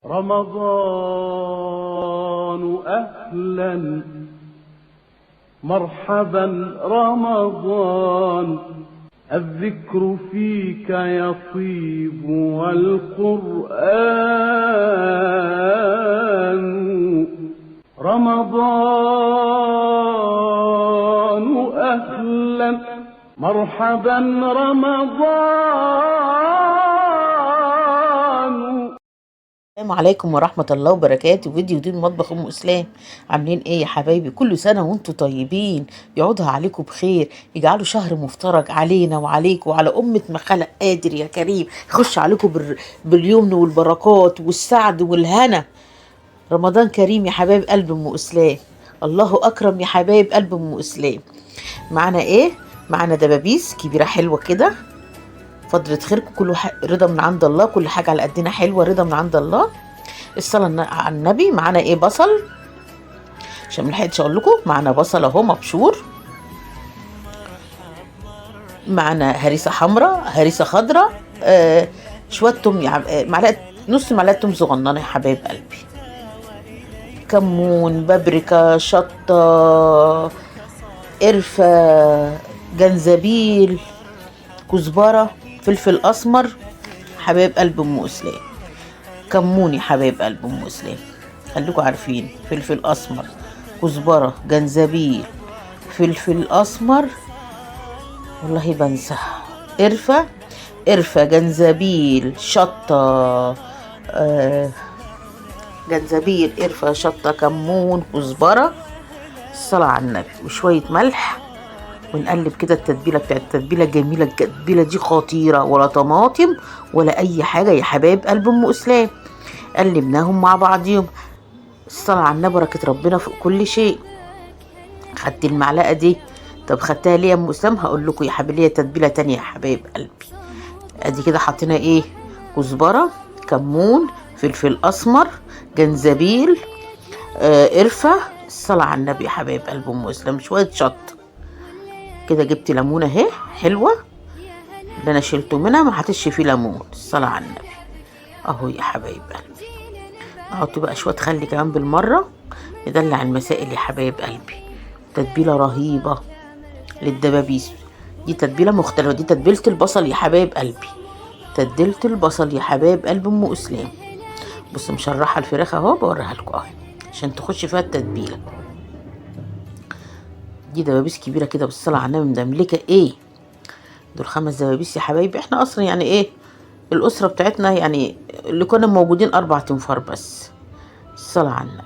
رمضان أهلا مرحبا رمضان، الذكر فيك يطيب والقرآن. رمضان أهلا مرحبا رمضان. السلام عليكم ورحمة الله وبركاته. فيديو جديد من مطبخ أم إسلام. عاملين إيه يا حبايبي؟ كل سنة وأنتم طيبين، يعودها عليكم بخير، يجعلوا شهر مفترج علينا وعليكم وعلى أمة ما خلق قادر يا كريم، يخش عليكم باليمن والبركات والسعد والهنا. رمضان كريم يا حبايب قلب أم إسلام، الله أكرم يا حبايب قلب أم إسلام. معنا إيه؟ معنا دبابيس كبيرة حلوة كده، فضلة خيركم، كله رضا من عند الله، كل حاجة على قدنا حلوة، رضا من عند الله. الصلاة على النبي. معانا ايه؟ بصل، عشان ملحقتش اقول لكم. معانا بصل اهو مبشور، معانا هريسة حمراء، هريسة خضراء، شوية توم، معلقة، نص معلقة توم صغننة يا حبايب قلبي، كمون، بابريكا، شطة، قرفة، جنزبيل، كزبرة، فلفل اسمر حبايب قلب ام اسلام، كمون يا حبايب قلب ام اسلام، خليكم عارفين، فلفل اسمر، كزبره، جنزبيل، فلفل اسمر، والله بنسى، قرفه، جنزبيل، شطه، جنزبيل، قرفه، شطه، كمون، كزبره، الصلاه على النبي، وشويه ملح، ونقلب كده. التتبيله بتاعت التتبيله جميله، التتبيله دي خطيره، ولا طماطم ولا اي حاجه يا حبايب قلب ام اسلام. قلبناهم مع بعضيهم، الصلاة على النبي، بركة ربنا فوق كل شيء. خدت المعلقة دي، طب خدتها ليه يا ام اسلام؟ هقول لكم يا حبايبي، ليا تتبيلة تانية يا حبايب قلبي. ادي كده حطينا ايه؟ كزبرة، كمون، فلفل اسمر، جنزبيل، قرفة، الصلاة على النبي يا حبايب قلب ام اسلام، شوية شط كده. جبت ليمونة اهي حلوة، اللي انا شلته منها ما حطيتش فيه ليمون، الصلاة على النبي اهو يا حبايب قلبي. احط بقى شويه خل كمان بالمره، ندلع المسائل يا حبايب قلبي. تتبيله رهيبه للدبابيس، دي تتبيله مختلفه، دي تتبيله البصل يا حبايب قلبي، تتبيله البصل يا حبايب قلب ام اسلام. بص مشرحه الفراخ اهو، بوريها لكم اهي عشان تخش فيها التتبيله. دي دبابيس كبيره كده بالصلاه على النبي، مدملكه ايه. دول 5 دبابيس يا حبايبي. احنا اصلا يعني ايه، الاسره بتاعتنا يعني اللي كنا موجودين 4 تنفار بس، الصلاه على النبي.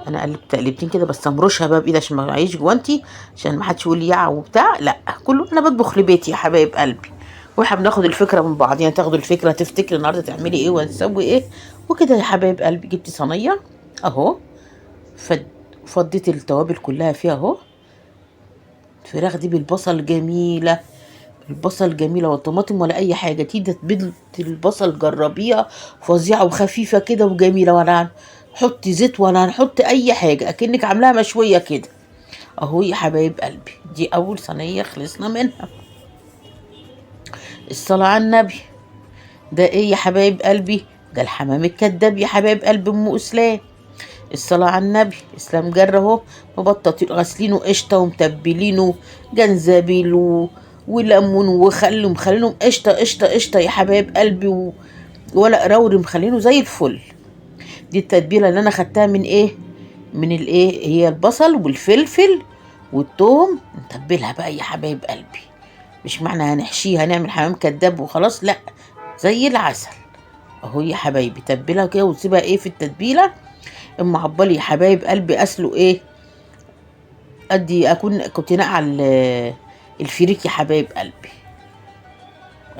انا قلبت تقلبتين كده، بس امرشها بقى بايدي عشان ما معيش جوانتي، عشان ما حدش يقول لي يع وبتاع، لا، كله انا بطبخ لبيتي يا حبايب قلبي، واحنا بناخد الفكره من بعض، يعني تاخدوا الفكره، تفتكري النهارده تعملي ايه ونسوي ايه وكده يا حبايب قلبي. جبت صينيه اهو، فضيت التوابل كلها فيها اهو. الفراخ دي بالبصل جميله، البصل جميله، والطماطم ولا اي حاجه، دي تتبيله البصل جربيها، فظيعه وخفيفه كده وجميله، ولا هنحط زيت ولا هنحط اي حاجه، اكنك عاملاها مشويه كده اهو يا حبايب قلبي. دي اول صينيه خلصنا منها، الصلاه على النبي. ده ايه يا حبايب قلبي؟ ده الحمام الكداب يا حبايب قلب ام اسلام، الصلاة على النبي. اسلام جر اهو، مبططين غاسلينه قشطة ومتبلينه جنزبيل وليمون وخل، ومخلينهم قشطة قشطة قشطة يا حبايب قلبي، وورق روري، مخلينه زي الفل. دي التتبيلة اللي انا خدتها من ايه؟ من الايه؟ هي البصل والفلفل والثوم، نتبلها بقى يا حبايب قلبي. مش معنى هنحشيها هنعمل حمام كداب وخلاص، لا، زي العسل اهو يا حبايبي. تبلها كده وتسيبها ايه في التتبيله. ام عبالي يا حبايب قلبي اسلق ايه، كنت نقع الفريك يا حبايب قلبي،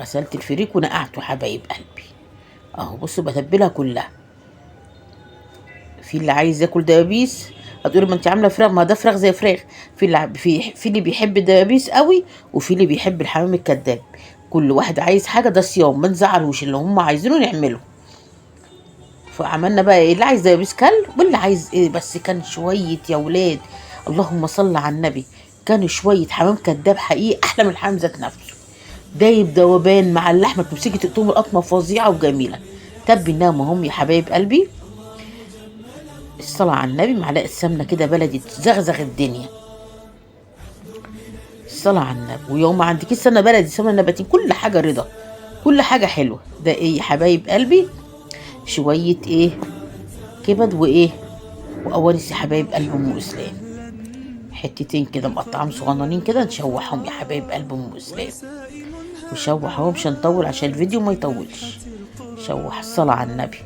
غسلت الفريك ونقعته حبايب قلبي اهو. بصوا بتبلها كلها. في اللي عايز ياكل دبابيس هتقولي ما انت عامله فراخ، ما ده فراخ زي فراخ. في اللي بيحب الدبابيس قوي، وفي اللي بيحب الحمام الكداب. كل واحد عايز حاجه، ده صيام، ما نزعلوش، اللي هم عايزينه نعمله. فعملنا بقى ايه، اللي عايز دبابيس كل، واللي عايز ايه. بس كان شويه يا ولاد، اللهم صل على النبي، كانوا شويه حمام كداب حقيقي احلى من الحمام ذات نفسه، دايب دوبان مع اللحمه، تمسكي تقطمي القطمه فظيعه وجميله. تبيناهم هم يا حبايب قلبي. الصلاة على النبي. معلقة سمنة كده بلدي تزغزغ الدنيا. الصلاة على النبي. ويوم ما عندكيش سمنة بلدي سمنة نباتي كل حاجة رضا، كل حاجة حلوة. ده ايه يا حبايب قلبي؟ شوية ايه كبد وايه وقوانص يا حبايب قلب ام اسلام. حتتين كده مقطعهم صغننين كده نشوحهم يا حبايب قلب ام اسلام. نشوحهم مش هنطول عشان الفيديو ما يطولش. شوح. الصلاة على النبي.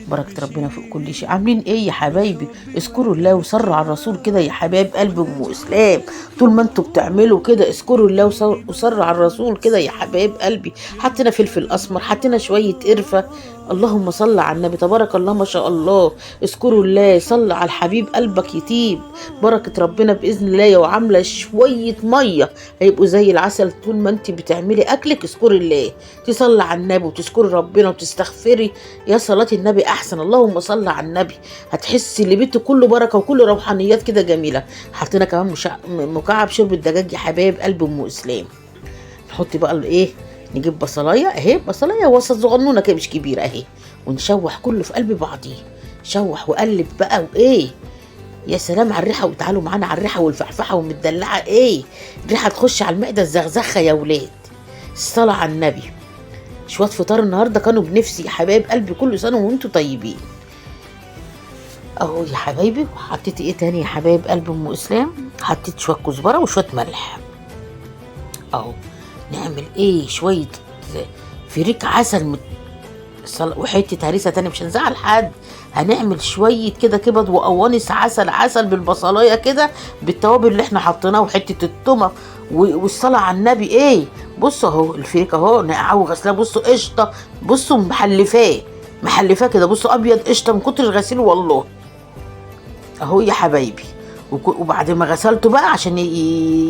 بركة ربنا فوق كل شيء. عاملين ايه يا حبايبي؟ اذكروا الله وصلوا على الرسول كده يا حبايب قلب ام اسلام. طول ما انتوا بتعملوا كده اذكروا الله وصلوا على الرسول كده يا حبايب قلبي. حطينا فلفل اسمر، حطينا شويه قرفه. اللهم صل على النبي. تبارك الله ما شاء الله. اذكروا الله. صل على الحبيب قلبك يطيب. بركه ربنا باذن الله. وعامله شويه ميه هيبقوا زي العسل. طول ما انت بتعملي اكلك اذكري الله، تصلي على النبي وتذكري ربنا وتستغفري. يا صلاه النبي احسن. اللهم صل على النبي. هتحسي اللي بيته كله بركه وكله روحانيات كده جميله. حطينا كمان مكعب شوربه دجاج يا حبايب قلب ام اسلام. نحط بقى الايه، نجيب بصلايه اهي، بصلايه وسط صغنونه كده مش كبيره اهي، ونشوح كله في قلب بعضيه. شوح وقلب بقى وايه. يا سلام على الريحه. وتعالوا معانا على الريحه والفحفحه والمدلعه ايه. الريحه تخش على المعده الزغزخه يا ولاد. الصلاه على النبي. شويه فطار النهارده كانوا بنفسي يا حبايب قلبي. كل سنه وانتم طيبين. اهو يا حبايبي. حطيت ايه تاني يا حبايب قلب ام اسلام؟ حطيت شويه كزبره وشويه ملح. اهو نعمل ايه شويه فريك عسل وحته هريسه تاني مش هنزعل حد. هنعمل شويه كده كبد وقوانص عسل عسل بالبصلايه كده بالتوابل اللي احنا حطيناها وحته التومه والصلاه على النبي ايه. بصوا اهو الفريك اهو نقعه وغسلاه. بصوا قشطه. بصوا محلفاه كده. بصوا ابيض قشطه من كتر الغسيل والله. اهو يا حبايبي. وبعد ما غسلته بقى عشان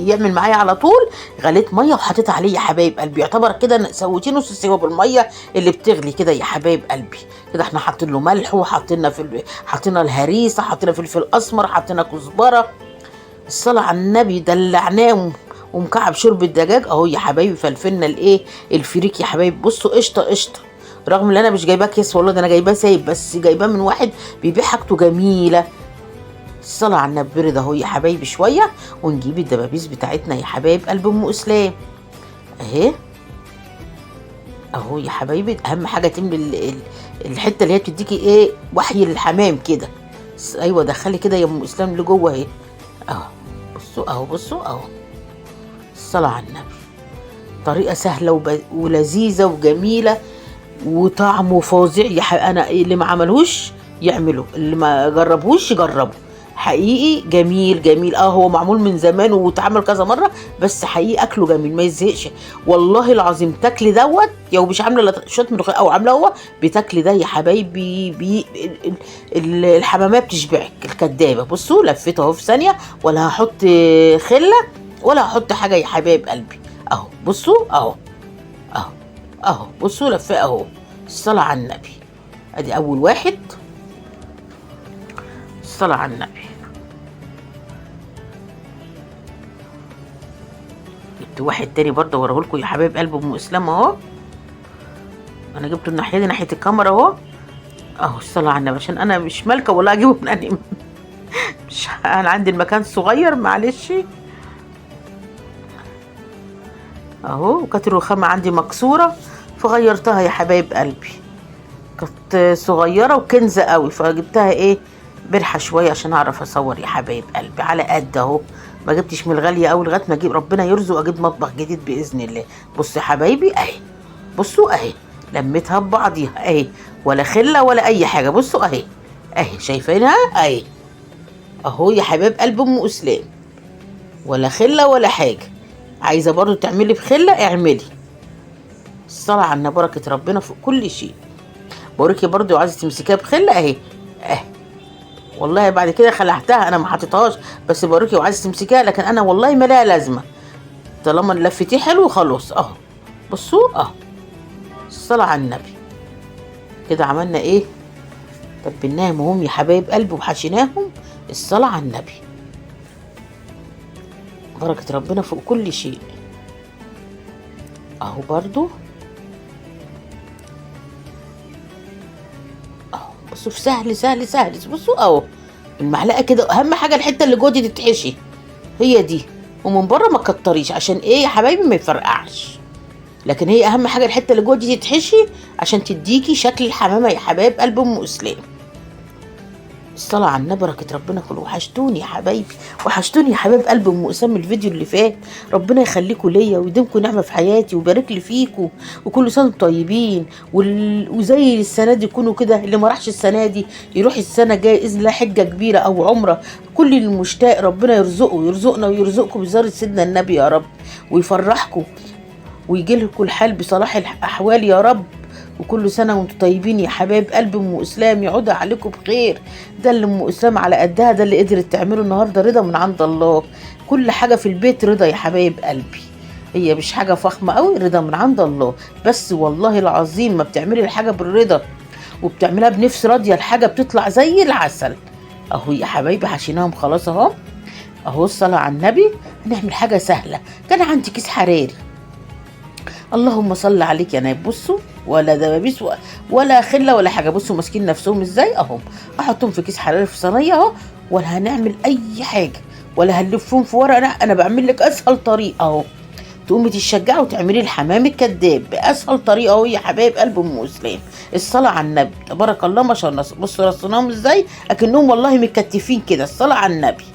يعمل معايا على طول غليت ميه وحطيت عليه يا حبايب قلبي. يعتبر كده سويتيه نص سوا بالميه اللي بتغلي كده يا حبايب قلبي. كده احنا حاطين له ملح حطينا الهريسه، حطينا فلفل اسمر، حطينا كزبره. الصلاه على النبي. دلعناه ومكعب شوربه دجاج اهو يا حبايبي. فلفلنا الايه الفريك يا حبايبي. بصوا قشطه قشطه. رغم ان انا مش جايباه كيس والله، ده انا جايباه سايب، بس جايباه من واحد بيبيع حاجته جميله. الصلاة على النبي. برد اهو يا حبايبي شوية. ونجيب الدبابيس بتاعتنا يا حبايب قلب ام اسلام اهي. اهو يا حبايبي. اهم حاجة تملي الحتة اللي هي بتديكي ايه وحي للحمام كده. ايوه دخلي كده يا ام اسلام لجوه اهي. اهو بصوا اهو. بصوا اهو. الصلاة على النبي. طريقة سهلة ولذيذة وجميلة وطعمه فظيع. انا اللي ما عملوش يعمله، اللي ما جربوش يجربه. حقيقي جميل جميل. هو معمول من زمان واتعمل كذا مره، بس حقيقي اكله جميل ما يزهقش والله العظيم. تاكلي دوت لو مش عامله شويه ملوخيه او عامله هو بتاكلي ده يا حبايبي. الحمامات بتشبعك الكدابه. بصوا لفيت اهو في ثانيه، ولا هحط خله ولا هحط حاجه يا حبايب قلبي. اهو بصوا اهو اهو اهو. بصوا لفاه اهو. الصلاه على النبي. ادي اول واحد. الصلاه على النبي. جبت واحد تاني برضه اوريهولكوا يا حبايب قلب ام اسلام اهو. انا جبته الناحيه دي ناحيه الكاميرا اهو. اهو الصلاه على النبي. عشان انا مش مالكه ولا اجيبه من انهي مش انا عندي المكان صغير معلش اهو. وكانت الرخامه عندي مكسوره فغيرتها يا حبايب قلبي. كانت صغيره وكنزه قوي فجبتها ايه برحه شويه عشان اعرف اصور يا حبايب قلبي على قد اهو. ما جبتش من الغاليه قوي لغايه ما اجيب ربنا يرزق اجيب مطبخ جديد باذن الله. بصوا يا حبايبي اهي. بصوا اهي لميتها ببعضيها اهي، ولا خله ولا اي حاجه. بصوا اهي اهي شايفينها اهي اهو يا حبايب قلب ام اسلام. ولا خله ولا حاجه. عايزه برضو تعملي بخله اعملي. الصلاه على النبي. بركه ربنا في كل شيء. بوريكي برضو عايزه تمسكيها بخله اهي اهي. والله بعد كده خلعتها انا ما حطيتهاش، بس بوريكي وعايزه تمسكيها، لكن انا والله ما لها لازمه طالما لفتيه حلو خلاص اهو. بصوا اهو. الصلاه على النبي. كده عملنا ايه تبلناهم هم يا حبايب قلبي وحشيناهم. الصلاه على النبي. بركه ربنا فوق كل شيء اهو. برضو بصوا في سهل سهل سهل. بصوا اهو المعلقه كده، اهم حاجه الحته اللي جوه دي تتحشي، هي دي، ومن بره ما تكتريش عشان ايه يا حبايبي ما يفرقعش. لكن هي اهم حاجه الحته اللي جوه دي تتحشي عشان تديكي شكل الحمامه يا حبايب قلب ام اسلام. الصلاة على النبي، بركة ربنا كله. وحشتوني يا حبايبي، وحشتوني يا حبايب قلب ام اسام. الفيديو اللي فات ربنا يخليكم ليا ويديمكم نعمة في حياتي ويبارك لي فيكم، وكل سنة وانتم طيبين. وزي السنة دي يكونوا كده، اللي ما راحش السنة دي يروح السنة الجاية إذن الله حجة كبيرة أو عمرة. كل المشتاق ربنا يرزقه ويرزقنا ويرزقكم بزيارة سيدنا النبي يا رب، ويفرحكم ويجي لكم الحال بصلاح الأحوال يا رب. وكل سنة وانتم طيبين يا حبايب قلب ام اسلام، يعود عليكم بخير. ده اللي ام اسلام على قدها، ده اللي قدرت تعمله النهارده، رضا من عند الله. كل حاجة في البيت رضا يا حبايب قلبي، هي مش حاجة فخمة قوي، رضا من عند الله. بس والله العظيم ما بتعملي الحاجة بالرضا وبتعملها بنفس راضية، الحاجة بتطلع زي العسل. اهو يا حبايبي حشيناهم خلاص اهو. اهو الصلاة على النبي. هنعمل حاجة سهلة. كان عندي كيس حراري، اللهم صل عليك يا نايب. بصوا ولا دبابيس ولا خله ولا حاجه. بصوا ماسكين نفسهم ازاي اهو. احطهم في كيس حراري في صينيه اهو، ولا هنعمل اي حاجه ولا هنلفهم في ورقه. انا بعمل لك اسهل طريقه اهو، تقومي تشجعي وتعملي الحمام الكداب باسهل طريقه اهو يا حبايب قلب ام اسلام. الصلاه على النبي تبارك الله ما شاء الله. بصوا رصيناهم ازاي اكنهم والله متكتفين كده. الصلاه على النبي،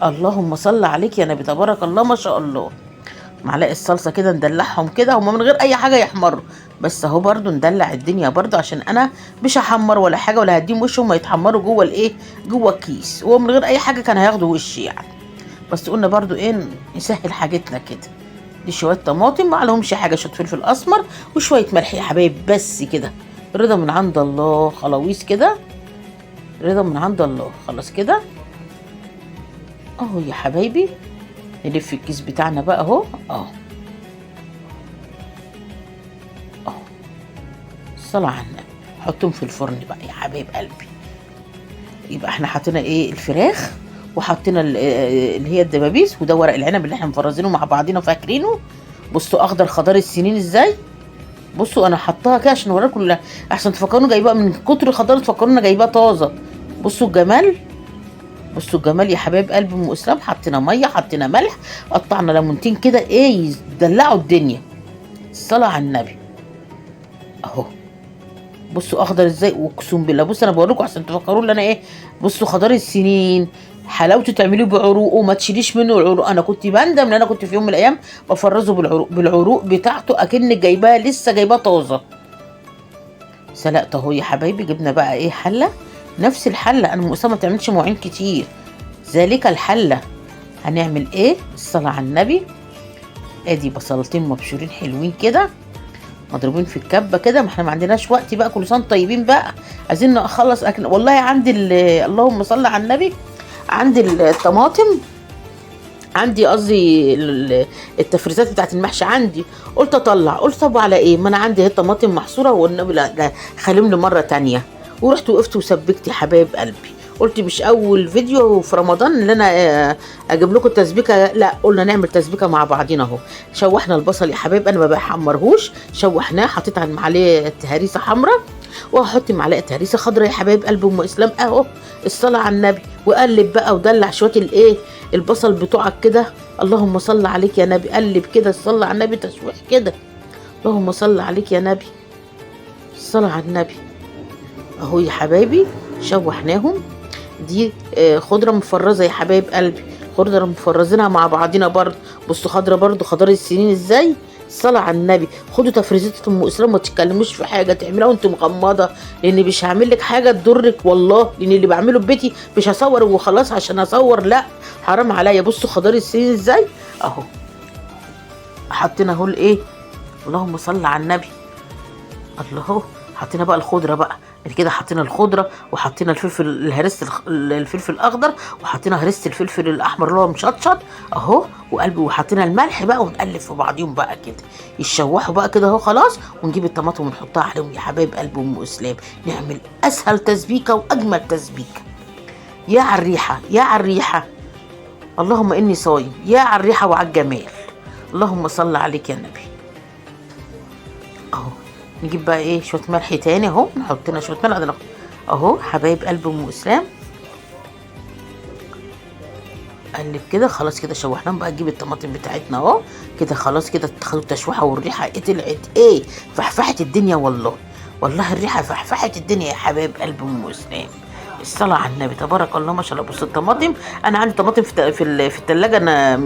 اللهم صل عليك يا نبي تبارك الله ما شاء الله. معلقه الصلصه كده ندلعهم كده، هما من غير اي حاجه يحمروا، بس اهو برضو ندلع الدنيا برضو عشان انا مش هحمر ولا حاجه ولا هديهم وشهم، ما يتحمروا جوه الايه، جوه الكيس. وهو من غير اي حاجه كان هياخدوا وش يعني، بس قلنا برضو ايه نسهل حاجتنا كده. دي شويه طماطم ما عليهمش حاجه، شويه فلفل اسمر وشويه ملح يا حبايب، بس كده. رضا من عند الله، خلاويص كده، رضا من عند الله. خلاص كده اهو يا حبايبي. نلف الكيس بتاعنا بقى اهو اهو اهو. الصلاة على النبي. حطهم في الفرن بقى يا حبايب قلبي. يبقى احنا حطينا ايه، الفراخ، وحطينا اللي هي الدبابيس، وده ورق العنب اللي احنا مفرزينه مع بعضينا فاكرينه. بصوا اخضر خضار السنين ازاي. بصوا انا حطاها كده عشان اوريكم، احسن تفكروني جايباها من كتر الخضار، تفكرونا جايباها طازه. بصوا الجمال، بصوا الجمال يا حبايب قلب ام اسلام. حطينا ميه، حطينا ملح، قطعنا ليمونتين كده ايه يدلعوا الدنيا. الصلاه على النبي اهو. بصوا اخضر ازاي، واقسم بالله بصوا انا بوريكم عشان تفكروا ان انا ايه. بصوا خضار السنين حلاوته تعمليه بعروقه وما تشيليش منه العروق. انا كنت بندم ان انا كنت في يوم من الايام بفرزه بالعروق بتاعته اكنك جايباها لسه جايباها طازه. سلقت اهو يا حبايبي. جبنا بقى ايه، حله، نفس الحله. انا ما تعملش مواعين كتير، ذلك الحله. هنعمل ايه، الصلاه على النبي. ادي بصلتين مبشورين حلوين كده مضروبين في الكبه كده. ما احنا ما عندناش وقت بقى، كل سنه طيبين بقى، عايزين نخلص اكل. والله عندي اللهم صل على النبي، عندي الطماطم، عندي قصدي التفريزات بتاعت المحشي عندي. قلت اطلع، قلت طب على ايه، ما انا عندي هي طماطم محصوره، والنبي لا خليهم لي مره تانية. ورحت وقفت وسبكت يا حبايب قلبي. قلت مش اول فيديو في رمضان اللي انا اجيب لكم التسبيكه، لا قلنا نعمل تسبيكه مع بعضينا اهو. شوحنا البصل يا حبايب، انا ما بحمرهوش، شوحناه، حطيت عليه هريسه حمراء، وهحط معلقه هريسه خضراء يا حبايب قلب ام اسلام اهو. الصلاه على النبي. وقلب بقى ودلع شويه الايه، البصل بتوعك كده، اللهم صل عليك يا نبي. قلب كده، الصلاه على النبي، تشويح كده، اللهم صل عليك يا نبي. الصلاه على النبي اهو يا حبايبي. شوحناهم. دي خضره مفرزه يا حبايب قلبي، خضره مفرزينها مع بعضينا برضه. بصوا خضره برضه خضار السنين ازاي. الصلاه على النبي. خدوا تفريزات ام اسلام، ما تتكلموش في حاجه تعملها وانت مغمضه، لان مش هعمل لك حاجه تضرك والله، لان اللي بعمله في بيتي مش هصور وخلاص عشان اصور، لا حرام عليا. بصوا خضار السنين ازاي اهو. حطينا اهو الايه، اللهم صل على النبي. الله، حطينا بقى الخضره بقى كده. حطينا الخضره وحطينا الفلفل الفلفل الاخضر، وحطينا هرسه الفلفل الاحمر اللي هو مشطشط اهو وقلبي، وحطينا الملح بقى، ونقلب في بعضيهم بقى كده يتشوحوا بقى كده اهو خلاص. ونجيب الطماطم ونحطها عليهم يا حبايب قلب ام اسلام. نعمل اسهل تسبيكه واجمل تسبيكه. يا على الريحه، يا على الريحه، اللهم اني صايم، يا على الريحه وعلى الجمال. اللهم صل عليك يا نبي اهو. نجيب بقى ايه شويه ملح تاني اهو، نحط لنا شويه ملح اهو حبايب قلب ام اسلام. قلب كده خلاص كده شوحناهم بقى. نجيب الطماطم بتاعتنا اهو كده خلاص كده خدوا التشويحه، والريحه طلعت ايه فحفحت الدنيا والله. والله الريحه فحفحت الدنيا يا حبايب قلب ام اسلام. الصلاه على النبي تبارك الله ما شاء الله. بص الطماطم، انا عندي طماطم في الثلاجه انا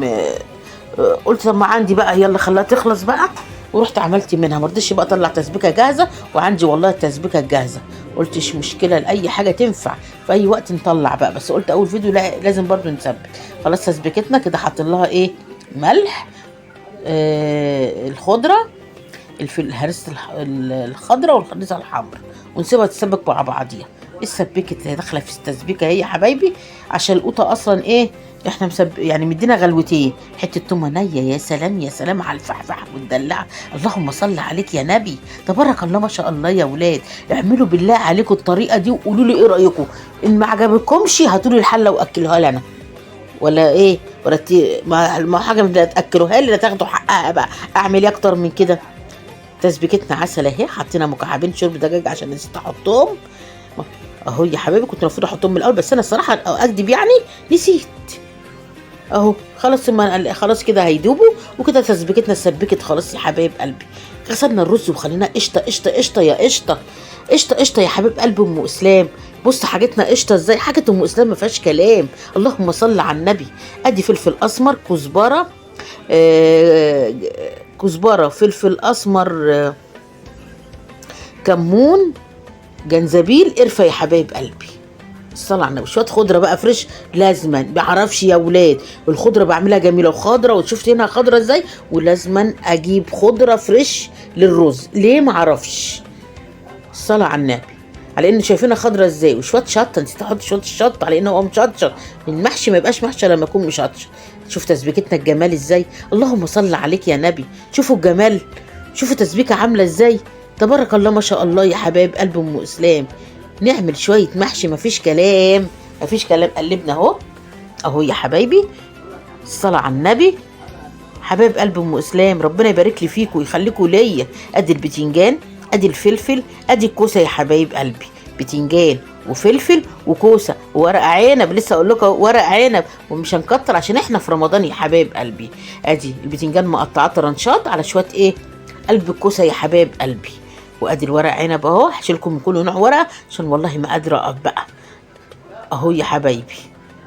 قلت طب ما عندي بقى يلا خليها تخلص بقى، ورحت عملت منها. ما رضيتش بقى اطلع تسبيكه جاهزه، وعندي والله التسبيكه الجاهزه. قلت مش مشكله لاي حاجه تنفع في اي وقت نطلع بقى، بس قلت اول فيديو لا لازم برضو نسبك. خلاص تسبيكتنا كده حاطين لها ايه ملح، الخضره الهرسه الخضره والهرسه الحمراء، ونسيبها تتسبك مع بعضيها. السبيكه اللي داخله في التسبيكه هي يا حبايبي عشان القوطه اصلا ايه احنا يعني مدينا غلوتين حته تومه نيه. يا سلام يا سلام على الفحفحه والدلعه. اللهم صل عليك يا نبي تبارك الله ما شاء الله. يا ولاد اعملوا بالله عليكم الطريقه دي وقولوا لي ايه رايكم. ان ما عجبكمش هاتوا لي الحله واكلوها لي انا، ولا ايه ولا ما حاجه من تاكلوها لي لا تاخدوا حقها بقى. اعمل ايه اكتر من كده؟ تسبيكتنا عسل اهي. حطينا مكعبين شرب دجاج عشان نسيت احطهم اهو يا حبايبي. كنت المفروض احطهم من الاول بس انا الصراحه اكدب يعني نسيت اهو. خلاص خلاص كده هيدوبوا وكده تسبيكتنا اتسبكت خلاص يا حبايب قلبي. غسلنا الرز وخلينا قشطه قشطه قشطه يا قشطه قشطه قشطه يا حبيب قلب ام اسلام. بص حاجتنا قشطه ازاي، حاجه ام اسلام ما فيهاش كلام. اللهم صل على النبي. ادي فلفل اسمر، كزبره، كزبره، فلفل اسمر، كمون، جنزبيل، قرفه يا حبايب قلبي. الصلاة على النبي. شويه خضره بقى فريش لازما. بعرفش يا ولاد الخضره بعملها جميله وخضره، وشفت هنا خضره ازاي، ولازما اجيب خضره فريش للرز. ليه معرفش. الصلاة على النبي. على ان شايفينها خضره ازاي. وشويه شطه، نسيت احط شويه الشطه على انه هو مشطشط. المحشي ما يبقاش محشي لما يكون مشطشط. شوف تسبيكتنا الجمال ازاي. اللهم صل عليك يا نبي. شوفوا الجمال، شوفوا تسبيكه عامله ازاي تبارك الله ما شاء الله يا حبايب قلب ام اسلام. نعمل شويه محشي مفيش كلام مفيش كلام. قلبنا اهو اهو يا حبايبي. الصلاه على النبي. حبايب قلب ام اسلام ربنا يبارك لي فيكم ويخليكم ليا. ادي البتنجان، ادي الفلفل، ادي الكوسه يا حبايب قلبي. بتنجان وفلفل وكوسه وورق عنب. لسه اقول لكم ورق عنب ومش هنكتر عشان احنا في رمضان يا حبايب قلبي. ادي البتنجان مقطعاه طرنشات على شويه ايه قلب الكوسه يا حبايب قلبي. وادي الورق عنب اهو. هشيلكم من كل نوع ورقه عشان والله ما قادره اقف بقى اهو يا حبايبي.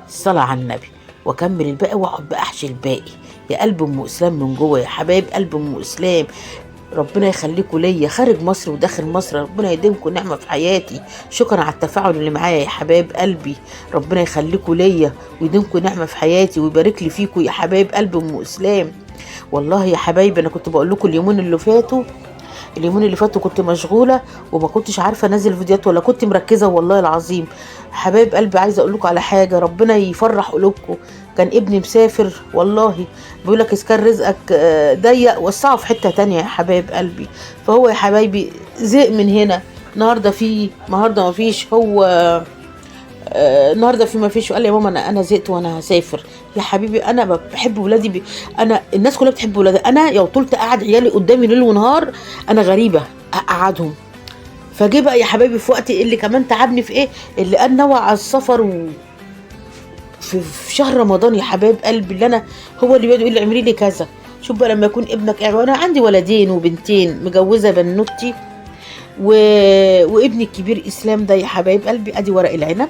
الصلاه على النبي. واكمل الباقي واقعد بقى احشي الباقي يا قلب ام اسلام من جوه يا حبايب قلب ام اسلام. ربنا يخليكم ليا خارج مصر وداخل مصر. ربنا يديمكم نعمه في حياتي. شكرا على التفاعل اللي معايا يا حبايب قلبي. ربنا يخليكم ليا ويديمكم نعمه في حياتي ويبارك لي فيكم يا حبايب قلب ام اسلام. والله يا حبايبي انا كنت بقول لكم اليومين اللي فاتوا كنت مشغوله وما كنتش عارفه انزل فيديوهات ولا كنت مركزه والله العظيم. حبايب قلبي عايزه اقول لكم على حاجه ربنا يفرح قلوبكم. كان ابني مسافر والله بيقول لك اذا كان رزقك ضيق وسعه في حته تانية يا حبايب قلبي. فهو يا حبايبي زهق من هنا. النهارده ما فيش. هو النهارده ما فيش. وقال لي يا ماما انا زهقت وانا هسافر. يا حبيبي انا بحب ولادي انا الناس كلها بتحب ولادي. انا لو طولت اقعد عيالي قدامي ليل ونهار انا غريبه اقعدهم. فجه بقى يا حبايبي في وقت اللي كمان تعبني في ايه اللي قال نوع على السفر في شهر رمضان يا حبايب قلبي. اللي انا هو اللي بيقعد يقول لي اعملي لي كذا. شوف بقى لما يكون ابنك انا عندي ولدين وبنتين مجوزه بنوتي وابني الكبير اسلام ده يا حبايب قلبي. ادي ورق العنب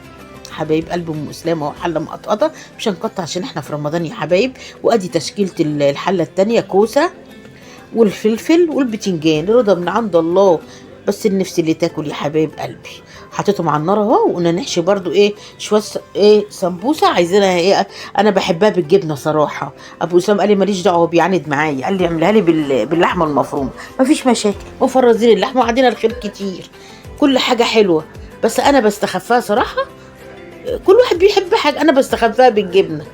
حبايب قلب ام اسلام اهو. حله مقطقطه مش هنقطع عشان احنا في رمضان يا حبايب. وادي تشكيله الحله الثانيه كوسه والفلفل والبتنجان رضا من عند الله. بس النفس اللي تاكل يا حبايب قلبي. حطيتهم على النار اهو. وقلنا نحشي برضو ايه شويه سمبوسه عايزينها ايه. انا بحبها بالجبنه صراحه. ابو اسامه قال لي ماليش دعوه هو بيعاند معايا. قال لي اعملها لي باللحمه المفرومه. مفيش مشاكل. مفرزين اللحمه وعندنا الخير كتير. كل حاجه حلوه بس انا بستخفاها صراحه. كل واحد بيحب حاجه انا بستخباها بالجبنه.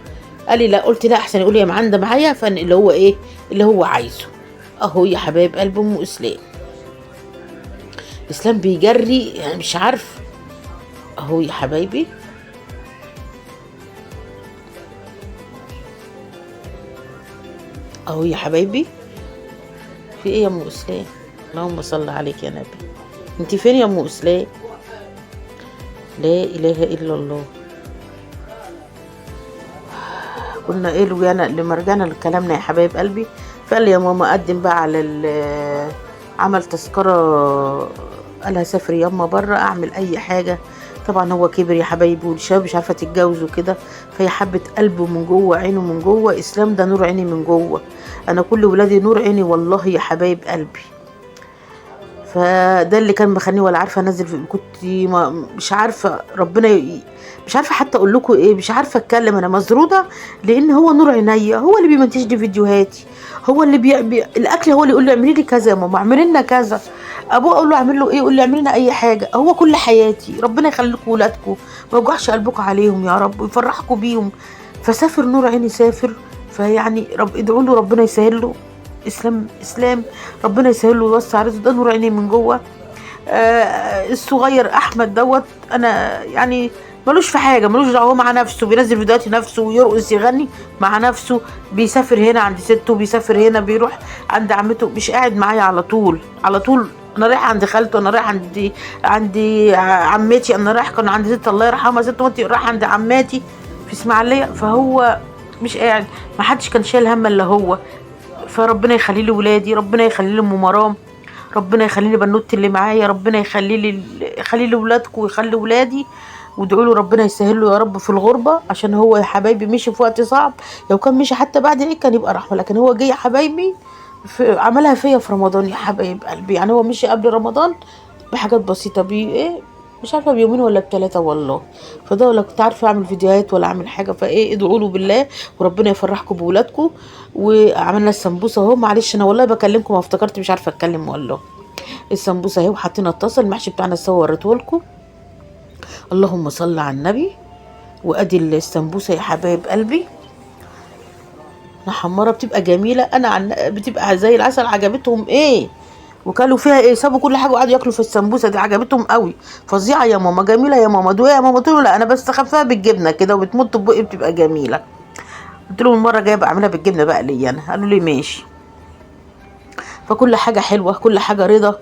قال لي لا. قلت لا احسن يقول لي يا معندة معايا اللي هو ايه اللي هو عايزه اهو يا حبايب قلب ام اسلام. اسلام بيجري يعني مش عارف اهو يا حبايبي. اهو يا حبايبي. في ايه يا ام اسلام اللهم صل عليك يا نبي. انت فين يا ام اسلام؟ لا اله الا الله. كنا ايه لما رجعنا لكلامنا يا حبايب قلبي، فقال لي يا ماما قدم بقى على عمل تذكرة، قالها سافر ياما بره اعمل اي حاجة. طبعا هو كبر يا حبايبي والشباب مش عارفة تتجوز وكده، فهي حبت قلبه من جوه، عينه من جوه. اسلام ده نور عيني من جوه، انا كل ولادي نور عيني والله يا حبايب قلبي. فده اللي كان مخليني ولا عارفه انزل كنت مش عارفه مش عارفه حتى اقول لكم ايه، مش عارفه اتكلم، انا مزروده لان هو نور عينيا، هو اللي بيمنتج لي فيديوهاتي، هو اللي الاكل هو اللي يقول لي اعملي لي كذا يا ماما، اعملي لنا كذا. ابوه اقول له اعمل له ايه، يقول لي اعملي لنا اي حاجه. هو كل حياتي، ربنا يخلي لكم ولادكم ما يوجعش قلبكم عليهم يا رب ويفرحكم بيهم. فسافر نور عيني سافر، فيعني ادعوا له ربنا يسهل له. اسلام ربنا يسهل له ويوسع رزقه، ده نور عيني من جوه. الصغير احمد دوت انا يعني ملوش في حاجه، ملوش دعوه، هو مع نفسه بينزل فيديوهات نفسه ويرقص يغني مع نفسه، بيسافر هنا عند سته، بيسافر هنا، بيروح عند عمته، مش قاعد معايا على طول. انا رايحه عند خالته، انا رايحه عند عمتي، انا رايحه كان عند ست الله يرحمها ست مامتي، رايحه عند عماتي في اسماعيليه. فهو مش قاعد، ما حدش كان شايل هم الا هو. فربنا يخلي لي ولادي، ربنا يخلي لي ام مرام، ربنا يخلي لي بنوتي اللي معايا، ربنا يخلي لي ولادكم ويخلي ولادي. وادعوا له ربنا يسهل له يا رب في الغربه، عشان هو يا حبايبي مشي في وقت صعب. لو كان مشي حتى بعد العيد كان يبقى رحمه، لكن هو جه يا حبايبي عملها فيا في رمضان يا حبايب قلبي. يعني هو مشي قبل رمضان بحاجات بسيطه، مش عارفه بيومين ولا ب3 والله. فده ولا كنت عارفه اعمل فيديوهات ولا اعمل حاجه. ادعوا له بالله وربنا يفرحكم بولادكم. وعملنا السمبوسه اهو. معلش انا والله بكلمكم افتكرت مش عارفه اتكلم والله. السمبوسه اهي وحطينا الطاسه، المحشي بتاعنا وريته لكم. اللهم صل على النبي. وادي السمبوسه يا حبايب قلبي محمره، بتبقى جميله، بتبقى زي العسل. عجبتهم وكلوا فيها سابوا كل حاجه وقعدوا ياكلوا في السمبوسه دي، عجبتهم قوي. فظيعه يا ماما، جميله يا ماما، دوقيها يا ماما. قلت له لا انا بستخفها بالجبنه كده وبتمط بقي بتبقى جميله. قلت لهم المره الجايه بعملها بالجبنه بقى لي انا، قالوا لي ماشي. فكل حاجه حلوه، كل حاجه رضا.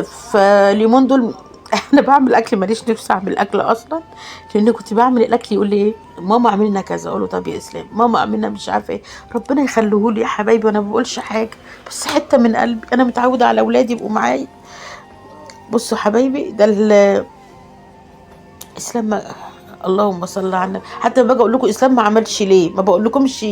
فاليومين دول انا بعمل اكل، ماليش نفسي اعمل اكل اصلا، لان كنت بعمل الاكل يقول لي ماما اعملي لنا كذا، اقول له طب يا اسلام. ماما اعمل لنا مش عارفه ربنا يخليه لي يا حبايبي، وانا ما بقولش حاجه، بس حته من قلبي انا متعوده على اولادي يبقوا معايا. بصوا حبايبي ده اسلام اللهم صل على النبي. حتى باجي اقول لكم اسلام ما عملش ليه، ما بقول لكمش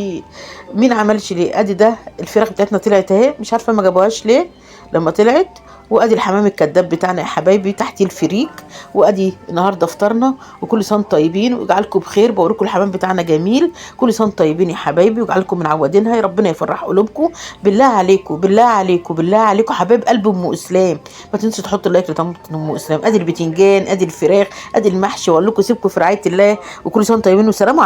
مين عملش ليه. ادي ده الفراخ بتاعتنا طلعت اهي، مش عارفه ما جابوهاش ليه لما طلعت. وادي الحمام الكداب بتاعنا يا حبايبي تحت الفريك. وادي النهارده فطرنا، وكل سنه طيبين ويجعلكم بخير. بوريكم الحمام بتاعنا جميل، كل سنه طيبين يا حبايبي ويجعلكم منعودينها. يا ربنا يفرح قلوبكم. بالله عليكم بالله عليكم بالله عليكم حبايب قلب ام اسلام، ما تنسوا تحطوا اللايك لطنط ام اسلام. ادي البتنجان، ادي الفراخ، ادي المحشي. واقول لكم سيبكم في رعايه الله، وكل سنه طيبين وسلام.